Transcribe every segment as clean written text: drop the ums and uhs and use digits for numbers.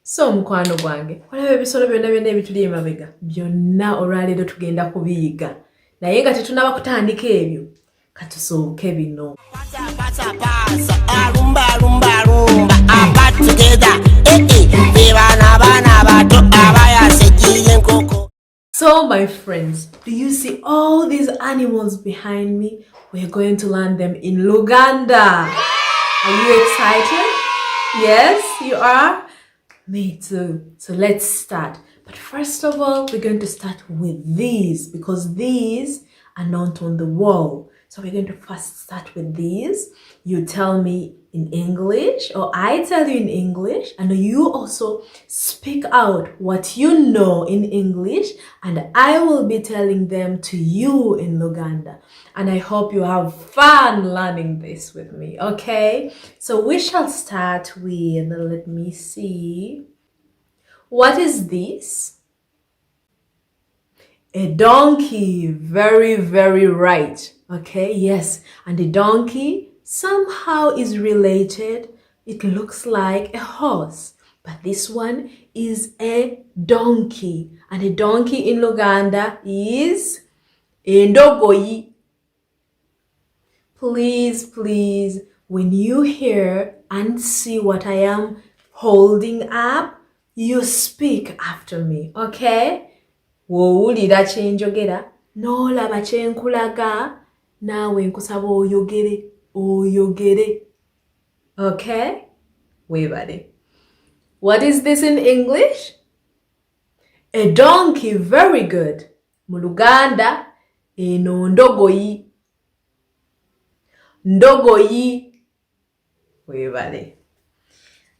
So mukwano gwange, olaba ebisolo byonna ebituli emabega byonna olwaleero tugenda kubiyiga. Naye nga tetunaba kutandika ebyo, katusooke bino. So my friends, do you see all these animals behind me? We're going to learn them in Luganda. Are you excited? Yes, you are? Me too. So let's start. But first of all, we're going to start with these because these are not on the wall. So we're going to first start with these. You tell me in English, or I tell you in English, and you also speak out what you know in English, and I will be telling them to you in Luganda. And I hope you have fun learning this with me, okay? So we shall start with, let me see. What is this? A donkey. Very, very right. Okay, yes. And the donkey somehow is related. It looks like a horse. But this one is a donkey. And a donkey in Luganda is endogoyi. Please, please, when you hear and see what I am holding up, you speak after me, okay? Wowulira kye njogera, n'olaba kye nkulaga, naawe nkusaba oyogere. Okay? Weebale. What is this in English? A donkey. Very good. Mu Luganda, eno ndogoyi. Ndogoyi. Weebale.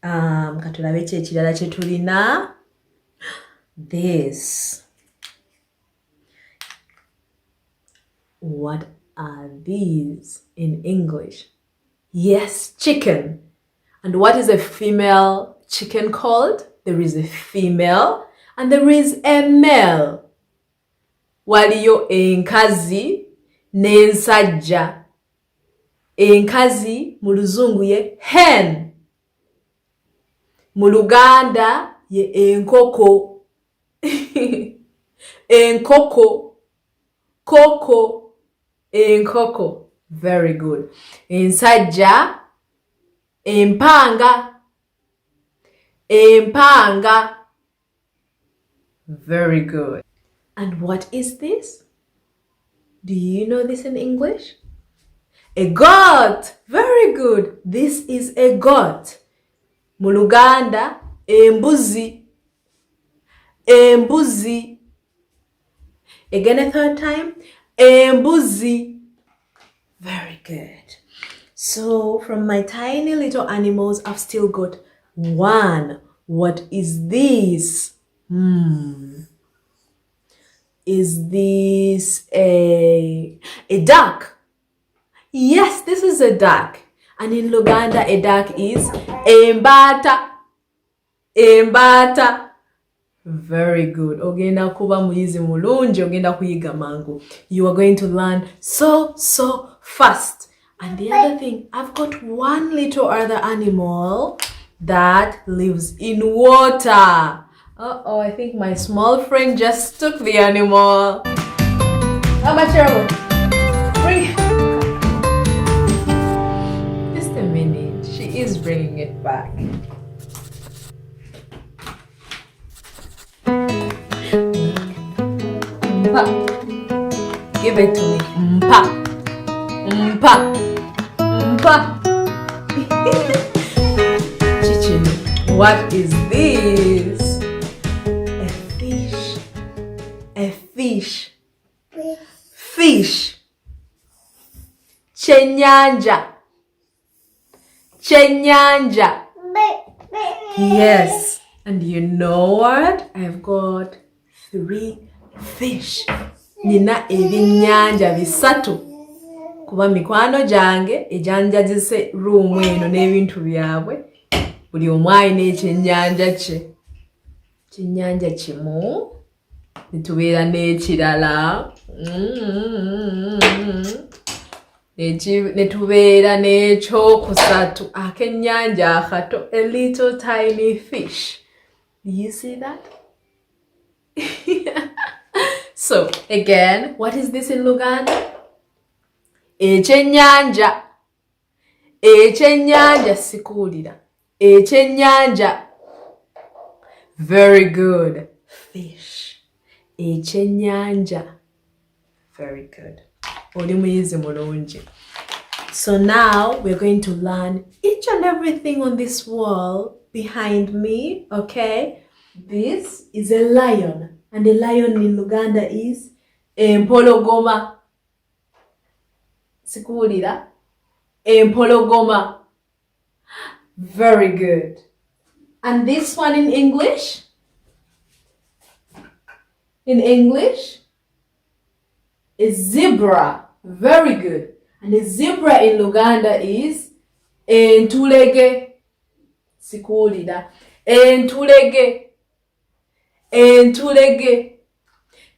Katulabe kye kirala kye tulina. This. What are these in English? Yes, chicken. And what is a female chicken called? There is a female and there is a male. Waliyo enkazi n'ensajja. Enkazi mu Luzungu ye hen. Mu Luganda ye enkoko. Enkoko. Koko. Enkoko. Very good. Ensajja. Empanga. Empanga. Very good. And what is this? Do you know this in English? A goat. Very good. This is a goat. Mu Luganda, embuzi. Embuzi. Again a third time. Embuzi. Very good. So from my tiny little animals, I've still got one. What is this? Is this a duck? Yes, this is a duck. And in Luganda, a duck is embata. Embata. Very good. Ogenda kuba muyizi mulungi, ogenda kuyiga mangu. You are going to learn so fast. And the other thing, I've got one little other animal that lives in water. Uh-oh, I think my small friend just took the animal. How much trouble? Bring it. Just a minute. She is bringing it back. Mpa. Give it to me. Mpa. Mpa. Mpa. Chichini, what is this? A fish. A fish. Fish. Chenyanja. Chenyanja. Yes. And you know what? I've got 3 fish. Nina ebinnyanja bisatu. Kuba mikwano gyange ejanjagise room eno n'ebintu byabwe. Buli omu alina ekyennyanja kye. Ekyennyanja kimu. Netubeera n'ekirala. Netubeera n'ekyokusatu. Akennyanja akato. A little tiny fish. Do you see that? So, again, what is this in Luganda? 𝗟𝗘𝗧𝗦𝗡𝗏. 𝗟𝗘𝗧𝗦𝗡𝗏 sikulira. 𝗟𝗘𝗧𝗦𝗡𝗏. Very good. Fish. 𝗟𝗘𝗧𝗦𝗡𝗏. Very good. Oli muyizi mulungi. So now we're going to learn each and everything on this wall behind me, okay? This is a lion, and a lion in Luganda is 𝗟𝗘𝗧𝗦. Sikulira. 𝗟𝗘𝗧𝗦. Very good. And this one in English? In English? A zebra. Very good. And a zebra in Luganda is 𝗟𝗘𝗧𝗦. Sikulira. 𝗟𝗘𝗧𝗦. 𝗟𝗘𝗧𝗦.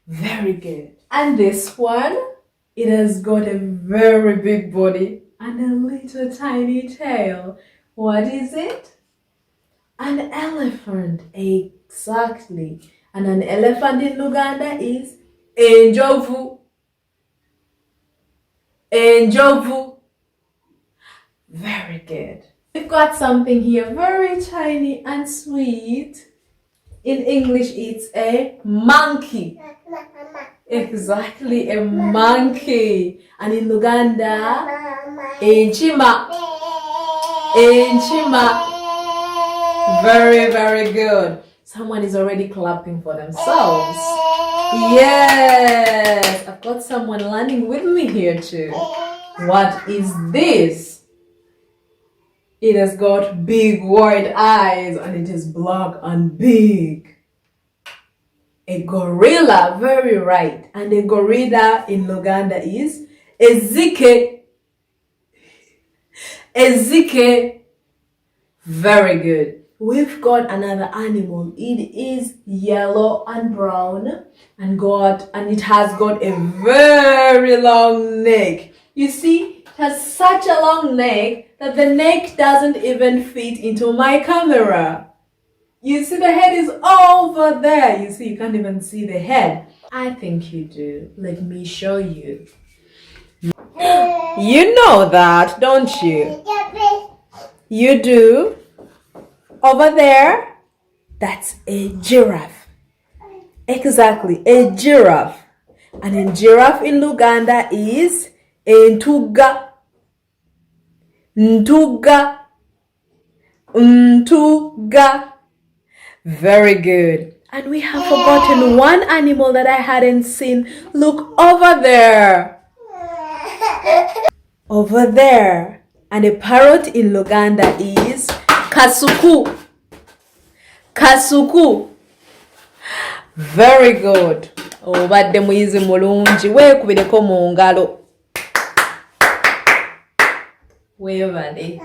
Very good. And this one, it has got a very big body and a little tiny tail. What is it? An elephant. Exactly. And an elephant in Luganda is 𝗟𝗪𝗠𝗪𝗠. 𝗟𝗪𝗠𝗪𝗠. Very good. We've got something here very tiny and sweet. In English, it's a monkey. Exactly, a monkey. And in Luganda, 𝗟𝗘𝗧𝗦. 𝗟𝗘𝗧𝗦. Very, very good. Someone is already clapping for themselves. Yes, I've got someone learning with me here too. What is this? It has got big wide eyes and it is black and big. A gorilla, very right. And a gorilla in Luganda is 𝗟𝗑𝗧𝗦. 𝗟𝗧𝗑𝗧. Very good. We've got another animal. It is yellow and brown and it has got a very long neck. You see, it has such a long neck that the neck doesn't even fit into my camera. You see the head is over there. You see, you can't even see the head. I think you do. Let me show you. You know that, don't you? You do. Over there, that's a giraffe. Exactly, a giraffe. And a giraffe in Luganda is 𝗟𝗪𝗚𝗧𝗦. 𝗟𝗪𝗚𝗧𝗦. 𝗟𝗪𝗚𝗧𝗦. Very good. And we have forgotten one animal that I hadn't seen. Look over there. Over there. And a parrot in Luganda is 𝗏𝗏𝗏𝗏𝗏. 𝗏𝗏𝗏𝗏𝗏𝗏. Very good. Obadde muyizi mulungi. Weekubireko mu ngalo. Weebale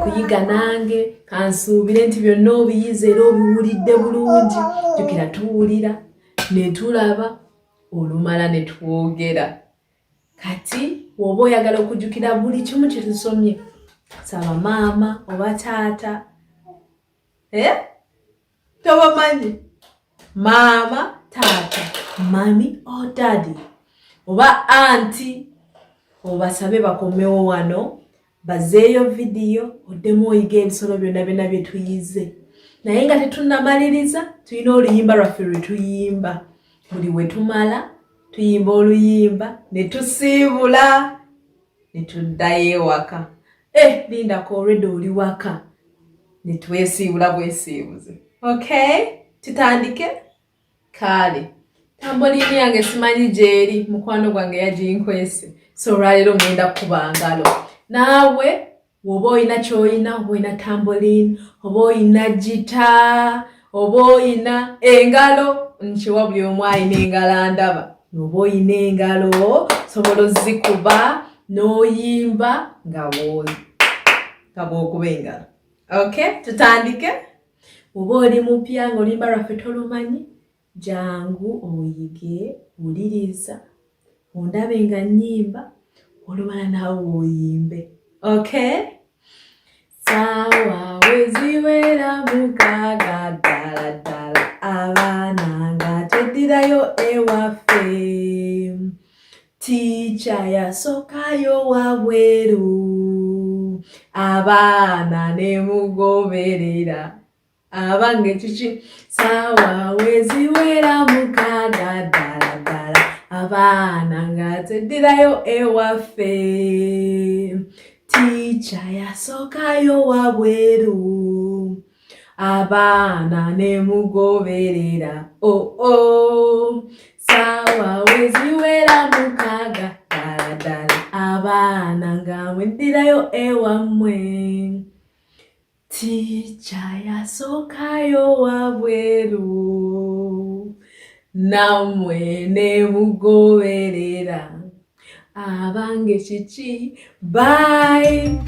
kuyiga nange kansuubire nti byonna obiyize era obiwulidde bulungi. Jjukira tuwulira ne tulaba olumala ne twogera. Kati woba oyagala okujjukira buli kimu kye tusomye, saba maama oba taata. Tobamanyi? Maama, taata, mami or daddy, oba auntie. Obasabe bakomewo wano bazeeyo video oddemu oyiga ebisolo byonna byonna bye tuyize. Naye nga tetunnamaliriza, tulina oluyimba lwaffe lwe tuyimba. Buli we tumala tuyimba oluyimba ne tusiibula ne tuddayo ewaka. Lindako already oli waka ne twesiibula bwesiibuze. Okay? Tutandike? Kale. Tambolini yange simanyi gyeri, mukwano gwange yaginkwese. So olwaleero ngenda kukuba ngalo. Naawe woba oyina ky'oyina, oba oyina tambolini, oba oyina gita, oba oyina engalo, nkiwa buli omu ayina engalo andaba. Oba oyina engalo, sobola ozikuba n'oyimba nga bw'okuba engalo. Okay? Tutandike? Oba oli mupya ng'oluyimba lwaffe tolumanyi, jangu oyige, wuliriza, ondabe nga nnyimba, olumala naawe oyimbe. Okay? Sawa we ziwera mukaaga ddala ddala. ndirayo ewaffe Teacher yasookayo wabweru abaana ne mugoberera abange kiki sawa weziwera mukaaga ddala ddala abaana nga teddirayo ewaffe Teacher yasookayo wabweru abaana ne mugoberera sawa weziwera mukaaga ddala ddala abaana nga mweddirayo ewammwe Teacher yasookayo wabweru nammwe ne mugoberera abange kiki bye